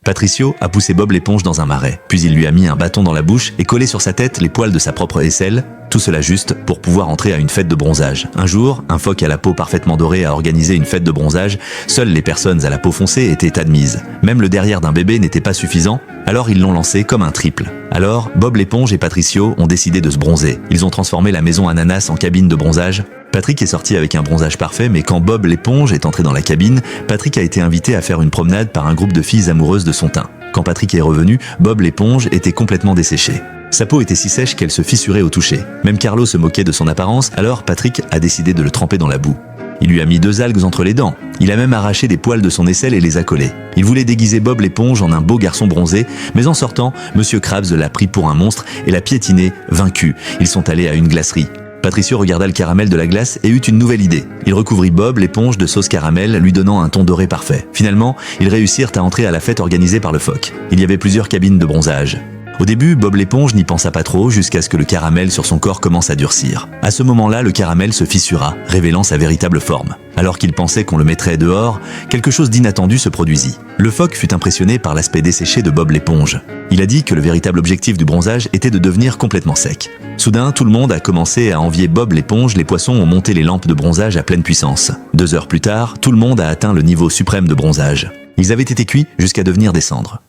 Patricio a poussé Bob l'éponge dans un marais, puis il lui a mis un bâton dans la bouche et collé sur sa tête les poils de sa propre aisselle, tout cela juste pour pouvoir entrer à une fête de bronzage. Un jour, un phoque à la peau parfaitement dorée a organisé une fête de bronzage, seules les personnes à la peau foncée étaient admises. Même le derrière d'un bébé n'était pas suffisant, alors ils l'ont lancé comme un triple. Alors, Bob l'éponge et Patricio ont décidé de se bronzer. Ils ont transformé la maison Ananas en cabine de bronzage. Patrick est sorti avec un bronzage parfait, mais quand Bob l'éponge est entré dans la cabine, Patrick a été invité à faire une promenade par un groupe de filles amoureuses de son teint. Quand Patrick est revenu, Bob l'éponge était complètement desséché. Sa peau était si sèche qu'elle se fissurait au toucher. Même Carlo se moquait de son apparence, alors Patrick a décidé de le tremper dans la boue. Il lui a mis 2 algues entre les dents. Il a même arraché des poils de son aisselle et les a collés. Il voulait déguiser Bob l'éponge en un beau garçon bronzé, mais en sortant, Monsieur Krabs l'a pris pour un monstre et l'a piétiné, vaincu. Ils sont allés à une glacerie. Patricio regarda le caramel de la glace et eut une nouvelle idée. Il recouvrit Bob l'éponge de sauce caramel, lui donnant un ton doré parfait. Finalement, ils réussirent à entrer à la fête organisée par le phoque. Il y avait plusieurs cabines de bronzage. Au début, Bob l'éponge n'y pensa pas trop jusqu'à ce que le caramel sur son corps commence à durcir. À ce moment-là, le caramel se fissura, révélant sa véritable forme. Alors qu'il pensait qu'on le mettrait dehors, quelque chose d'inattendu se produisit. Le phoque fut impressionné par l'aspect desséché de Bob l'éponge. Il a dit que le véritable objectif du bronzage était de devenir complètement sec. Soudain, tout le monde a commencé à envier Bob l'éponge, les poissons ont monté les lampes de bronzage à pleine puissance. 2 heures plus tard, tout le monde a atteint le niveau suprême de bronzage. Ils avaient été cuits jusqu'à devenir des cendres.